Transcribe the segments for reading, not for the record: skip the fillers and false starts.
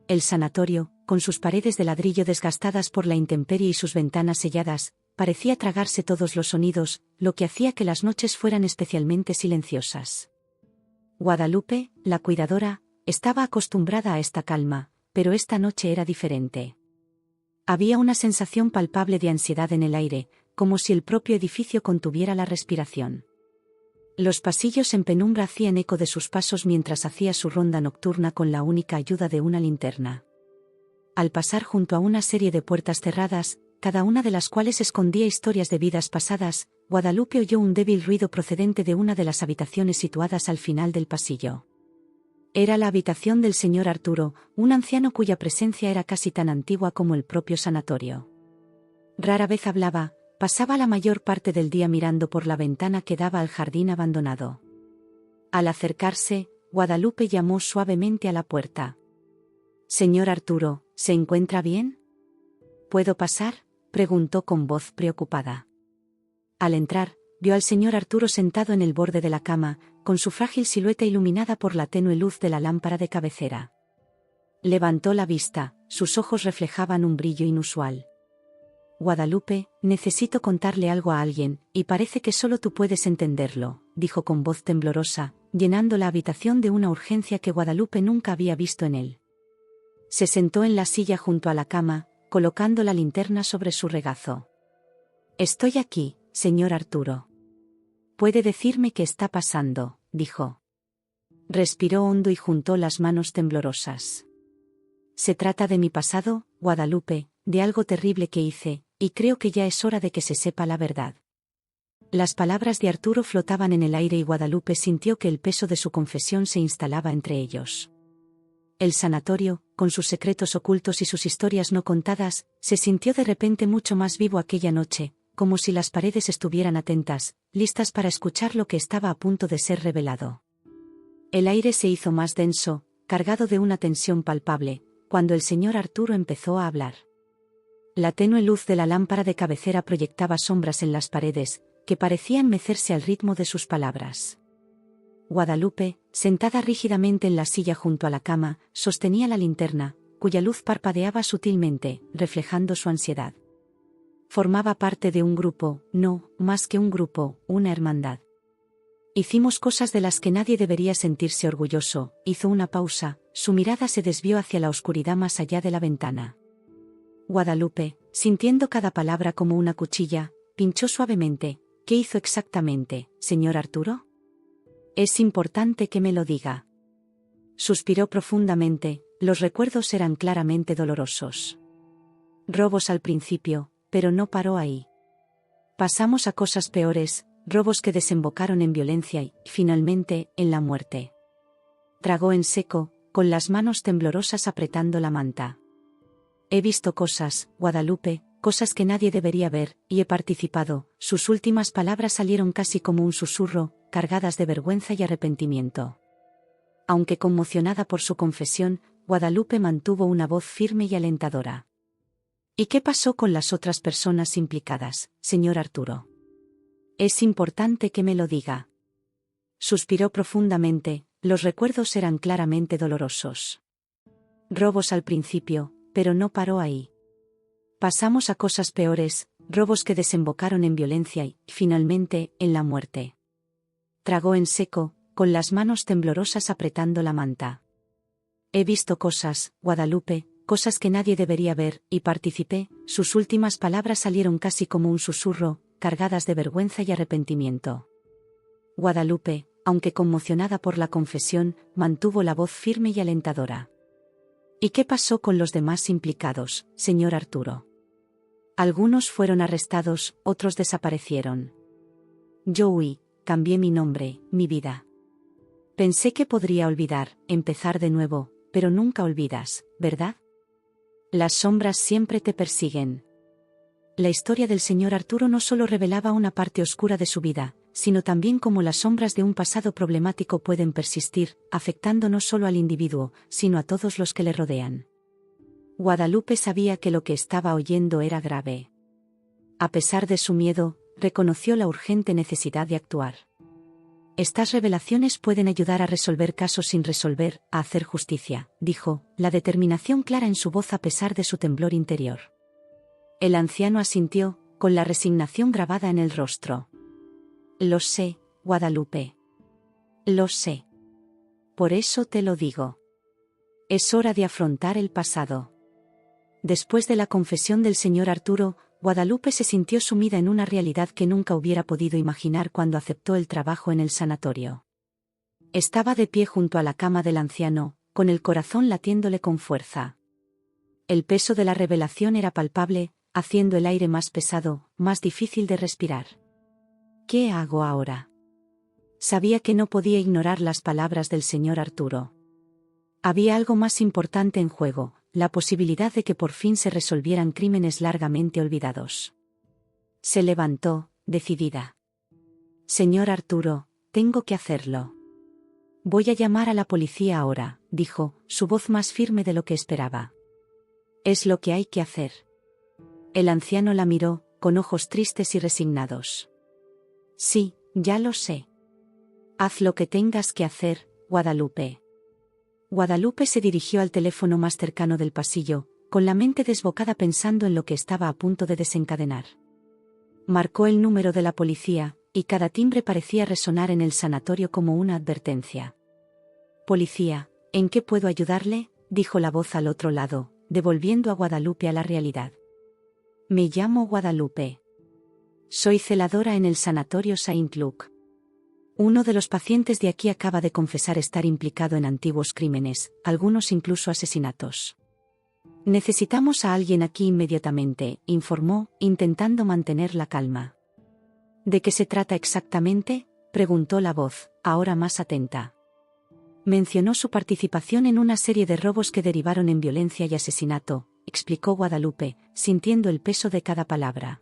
El sanatorio, con sus paredes de ladrillo desgastadas por la intemperie y sus ventanas selladas, parecía tragarse todos los sonidos, lo que hacía que las noches fueran especialmente silenciosas. Guadalupe, la cuidadora, estaba acostumbrada a esta calma, pero esta noche era diferente. Había una sensación palpable de ansiedad en el aire, como si el propio edificio contuviera la respiración. Los pasillos en penumbra hacían eco de sus pasos mientras hacía su ronda nocturna con la única ayuda de una linterna. Al pasar junto a una serie de puertas cerradas, cada una de las cuales escondía historias de vidas pasadas, Guadalupe oyó un débil ruido procedente de una de las habitaciones situadas al final del pasillo. Era la habitación del señor Arturo, un anciano cuya presencia era casi tan antigua como el propio sanatorio. Rara vez hablaba, pasaba la mayor parte del día mirando por la ventana que daba al jardín abandonado. Al acercarse, Guadalupe llamó suavemente a la puerta. «Señor Arturo, ¿se encuentra bien? ¿Puedo pasar?», preguntó con voz preocupada. Al entrar, vio al señor Arturo sentado en el borde de la cama, con su frágil silueta iluminada por la tenue luz de la lámpara de cabecera. Levantó la vista, sus ojos reflejaban un brillo inusual. «Guadalupe, necesito contarle algo a alguien, y parece que solo tú puedes entenderlo», dijo con voz temblorosa, llenando la habitación de una urgencia que Guadalupe nunca había visto en él. Se sentó en la silla junto a la cama, colocando la linterna sobre su regazo. «Estoy aquí, señor Arturo. Puede decirme qué está pasando», dijo. Respiró hondo y juntó las manos temblorosas. «Se trata de mi pasado, Guadalupe, de algo terrible que hice, y creo que ya es hora de que se sepa la verdad». Las palabras de Arturo flotaban en el aire y Guadalupe sintió que el peso de su confesión se instalaba entre ellos. El sanatorio, con sus secretos ocultos y sus historias no contadas, se sintió de repente mucho más vivo aquella noche, como si las paredes estuvieran atentas, listas para escuchar lo que estaba a punto de ser revelado. El aire se hizo más denso, cargado de una tensión palpable, cuando el señor Arturo empezó a hablar. La tenue luz de la lámpara de cabecera proyectaba sombras en las paredes, que parecían mecerse al ritmo de sus palabras. Guadalupe, sentada rígidamente en la silla junto a la cama, sostenía la linterna, cuya luz parpadeaba sutilmente, reflejando su ansiedad. Formaba parte de un grupo, no, más que un grupo, una hermandad. «Hicimos cosas de las que nadie debería sentirse orgulloso», hizo una pausa, su mirada se desvió hacia la oscuridad más allá de la ventana. Guadalupe, sintiendo cada palabra como una cuchilla, pinchó suavemente. «¿Qué hizo exactamente, señor Arturo? Es importante que me lo diga». Suspiró profundamente, los recuerdos eran claramente dolorosos. «Robos al principio, pero no paró ahí. Pasamos a cosas peores, robos que desembocaron en violencia y, finalmente, en la muerte». Tragó en seco, con las manos temblorosas apretando la manta. «He visto cosas, Guadalupe, cosas que nadie debería ver, y he participado». Sus últimas palabras salieron casi como un susurro, cargadas de vergüenza y arrepentimiento. Aunque conmocionada por su confesión, Guadalupe mantuvo una voz firme y alentadora. «¿Y qué pasó con las otras personas implicadas, señor Arturo? Es importante que me lo diga». Suspiró profundamente, los recuerdos eran claramente dolorosos. «Robos al principio, pero no paró ahí. Pasamos a cosas peores, robos que desembocaron en violencia y, finalmente, en la muerte». Tragó en seco, con las manos temblorosas apretando la manta. «He visto cosas, Guadalupe, cosas que nadie debería ver, y participé». Sus últimas palabras salieron casi como un susurro, cargadas de vergüenza y arrepentimiento. Guadalupe, aunque conmocionada por la confesión, mantuvo la voz firme y alentadora. «¿Y qué pasó con los demás implicados, señor Arturo? Algunos fueron arrestados, otros desaparecieron. Yo huí, cambié mi nombre, mi vida. Pensé que podría olvidar, empezar de nuevo, pero nunca olvidas, ¿verdad? Las sombras siempre te persiguen». La historia del señor Arturo no solo revelaba una parte oscura de su vida, sino también cómo las sombras de un pasado problemático pueden persistir, afectando no solo al individuo, sino a todos los que le rodean. Guadalupe sabía que lo que estaba oyendo era grave. A pesar de su miedo, reconoció la urgente necesidad de actuar. Estas revelaciones pueden ayudar a resolver casos sin resolver, a hacer justicia, dijo, la determinación clara en su voz a pesar de su temblor interior. El anciano asintió, con la resignación grabada en el rostro. Lo sé, Guadalupe. Lo sé. Por eso te lo digo. Es hora de afrontar el pasado. Después de la confesión del señor Arturo, Guadalupe se sintió sumida en una realidad que nunca hubiera podido imaginar cuando aceptó el trabajo en el sanatorio. Estaba de pie junto a la cama del anciano, con el corazón latiéndole con fuerza. El peso de la revelación era palpable, haciendo el aire más pesado, más difícil de respirar. ¿Qué hago ahora? Sabía que no podía ignorar las palabras del señor Arturo. Había algo más importante en juego, la posibilidad de que por fin se resolvieran crímenes largamente olvidados. Se levantó, decidida. Señor Arturo, tengo que hacerlo. Voy a llamar a la policía ahora, dijo, su voz más firme de lo que esperaba. Es lo que hay que hacer. El anciano la miró, con ojos tristes y resignados. Sí, ya lo sé. Haz lo que tengas que hacer, Guadalupe. Guadalupe se dirigió al teléfono más cercano del pasillo, con la mente desbocada pensando en lo que estaba a punto de desencadenar. Marcó el número de la policía, y cada timbre parecía resonar en el sanatorio como una advertencia. Policía, ¿en qué puedo ayudarle?, dijo la voz al otro lado, devolviendo a Guadalupe a la realidad. Me llamo Guadalupe. Soy celadora en el sanatorio Saint-Luc. Uno de los pacientes de aquí acaba de confesar estar implicado en antiguos crímenes, algunos incluso asesinatos. Necesitamos a alguien aquí inmediatamente, informó, intentando mantener la calma. ¿De qué se trata exactamente?, preguntó la voz, ahora más atenta. Mencionó su participación en una serie de robos que derivaron en violencia y asesinato, explicó Guadalupe, sintiendo el peso de cada palabra.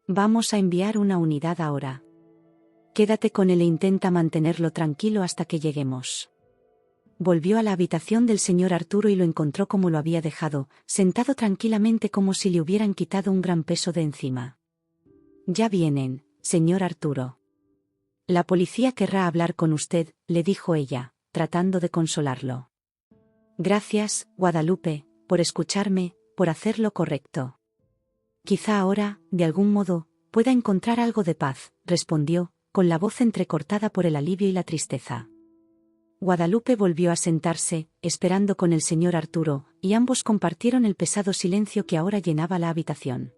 Vamos a enviar una unidad ahora. Quédate con él e intenta mantenerlo tranquilo hasta que lleguemos. Volvió a la habitación del señor Arturo y lo encontró como lo había dejado, sentado tranquilamente como si le hubieran quitado un gran peso de encima. Ya vienen, señor Arturo. La policía querrá hablar con usted, le dijo ella, tratando de consolarlo. Gracias, Guadalupe, por escucharme, por hacer lo correcto. Quizá ahora, de algún modo, pueda encontrar algo de paz, respondió, con la voz entrecortada por el alivio y la tristeza. Guadalupe volvió a sentarse, esperando con el señor Arturo, y ambos compartieron el pesado silencio que ahora llenaba la habitación.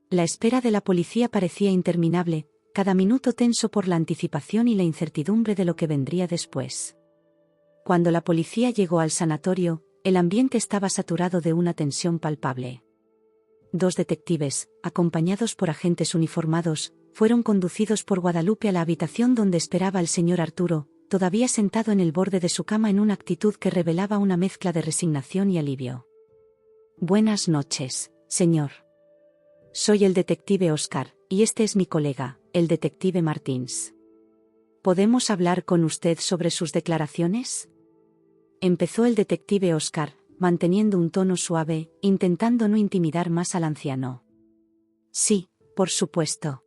La espera de la policía parecía interminable, cada minuto tenso por la anticipación y la incertidumbre de lo que vendría después. Cuando la policía llegó al sanatorio, el ambiente estaba saturado de una tensión palpable. 2 detectives, acompañados por agentes uniformados, fueron conducidos por Guadalupe a la habitación donde esperaba el señor Arturo, todavía sentado en el borde de su cama en una actitud que revelaba una mezcla de resignación y alivio. Buenas noches, señor. Soy el detective Oscar, y este es mi colega, el detective Martins. ¿Podemos hablar con usted sobre sus declaraciones?, empezó el detective Oscar, manteniendo un tono suave, intentando no intimidar más al anciano. Sí, por supuesto.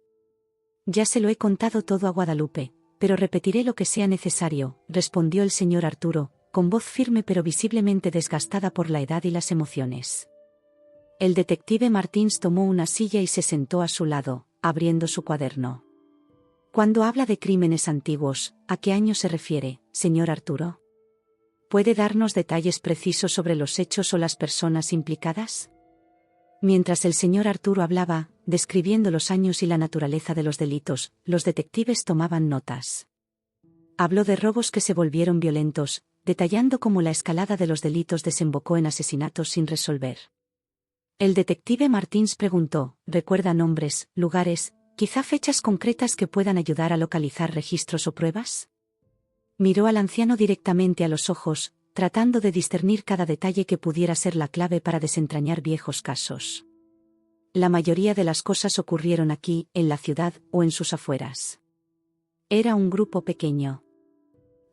Ya se lo he contado todo a Guadalupe, pero repetiré lo que sea necesario, respondió el señor Arturo, con voz firme pero visiblemente desgastada por la edad y las emociones. El detective Martins tomó una silla y se sentó a su lado, abriendo su cuaderno. Cuando habla de crímenes antiguos, ¿a qué año se refiere, señor Arturo? ¿Puede darnos detalles precisos sobre los hechos o las personas implicadas? Mientras el señor Arturo hablaba, describiendo los años y la naturaleza de los delitos, los detectives tomaban notas. Habló de robos que se volvieron violentos, detallando cómo la escalada de los delitos desembocó en asesinatos sin resolver. El detective Martins preguntó, ¿recuerda nombres, lugares, quizá fechas concretas que puedan ayudar a localizar registros o pruebas? Miró al anciano directamente a los ojos, tratando de discernir cada detalle que pudiera ser la clave para desentrañar viejos casos. La mayoría de las cosas ocurrieron aquí, en la ciudad, o en sus afueras. Era un grupo pequeño.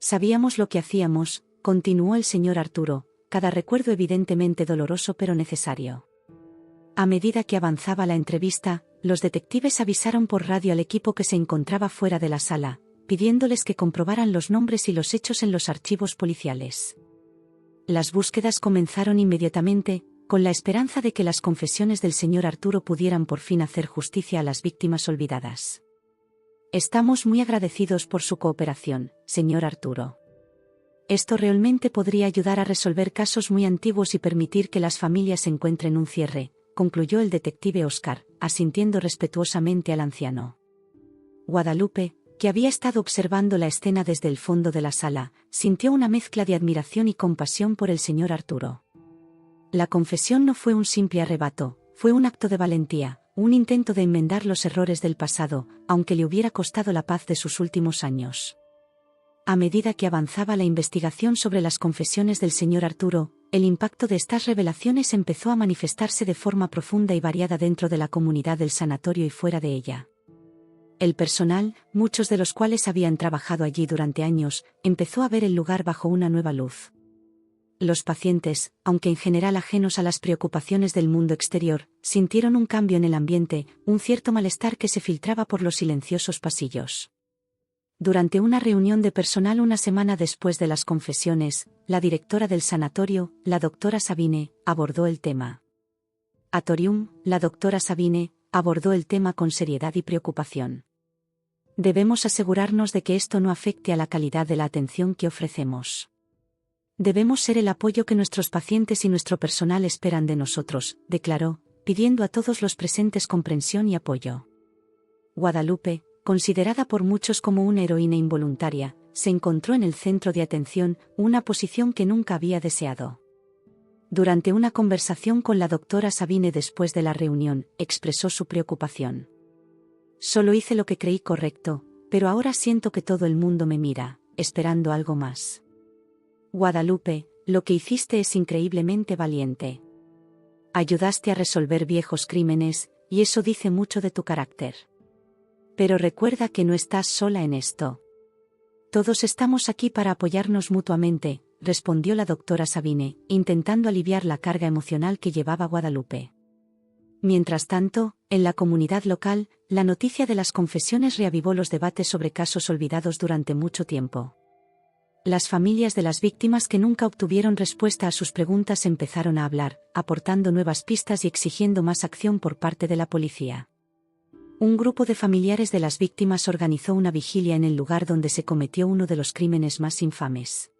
Sabíamos lo que hacíamos, continuó el señor Arturo, cada recuerdo evidentemente doloroso pero necesario. A medida que avanzaba la entrevista, los detectives avisaron por radio al equipo que se encontraba fuera de la sala, pidiéndoles que comprobaran los nombres y los hechos en los archivos policiales. Las búsquedas comenzaron inmediatamente, con la esperanza de que las confesiones del señor Arturo pudieran por fin hacer justicia a las víctimas olvidadas. Estamos muy agradecidos por su cooperación, señor Arturo. Esto realmente podría ayudar a resolver casos muy antiguos y permitir que las familias encuentren un cierre, concluyó el detective Oscar, asintiendo respetuosamente al anciano. Guadalupe, que había estado observando la escena desde el fondo de la sala, sintió una mezcla de admiración y compasión por el señor Arturo. La confesión no fue un simple arrebato, fue un acto de valentía, un intento de enmendar los errores del pasado, aunque le hubiera costado la paz de sus últimos años. A medida que avanzaba la investigación sobre las confesiones del señor Arturo, el impacto de estas revelaciones empezó a manifestarse de forma profunda y variada dentro de la comunidad del sanatorio y fuera de ella. El personal, muchos de los cuales habían trabajado allí durante años, empezó a ver el lugar bajo una nueva luz. Los pacientes, aunque en general ajenos a las preocupaciones del mundo exterior, sintieron un cambio en el ambiente, un cierto malestar que se filtraba por los silenciosos pasillos. Durante una reunión de personal una semana después de las confesiones, la directora del sanatorio, la doctora Sabine, abordó el tema. Atorium, la doctora Sabine, abordó el tema con seriedad y preocupación. Debemos asegurarnos de que esto no afecte a la calidad de la atención que ofrecemos. Debemos ser el apoyo que nuestros pacientes y nuestro personal esperan de nosotros, declaró, pidiendo a todos los presentes comprensión y apoyo. Guadalupe, considerada por muchos como una heroína involuntaria, se encontró en el centro de atención, una posición que nunca había deseado. Durante una conversación con la doctora Sabine después de la reunión, expresó su preocupación. Solo hice lo que creí correcto, pero ahora siento que todo el mundo me mira, esperando algo más. Guadalupe, lo que hiciste es increíblemente valiente. Ayudaste a resolver viejos crímenes, y eso dice mucho de tu carácter. Pero recuerda que no estás sola en esto. Todos estamos aquí para apoyarnos mutuamente, respondió la doctora Sabine, intentando aliviar la carga emocional que llevaba Guadalupe. Mientras tanto, en la comunidad local, la noticia de las confesiones reavivó los debates sobre casos olvidados durante mucho tiempo. Las familias de las víctimas que nunca obtuvieron respuesta a sus preguntas empezaron a hablar, aportando nuevas pistas y exigiendo más acción por parte de la policía. Un grupo de familiares de las víctimas organizó una vigilia en el lugar donde se cometió uno de los crímenes más infames.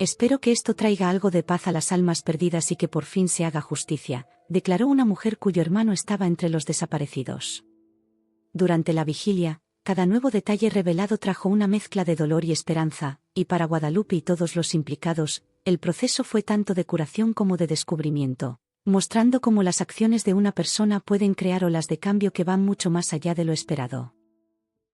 Espero que esto traiga algo de paz a las almas perdidas y que por fin se haga justicia, declaró una mujer cuyo hermano estaba entre los desaparecidos. Durante la vigilia, cada nuevo detalle revelado trajo una mezcla de dolor y esperanza, y para Guadalupe y todos los implicados, el proceso fue tanto de curación como de descubrimiento, mostrando cómo las acciones de una persona pueden crear olas de cambio que van mucho más allá de lo esperado.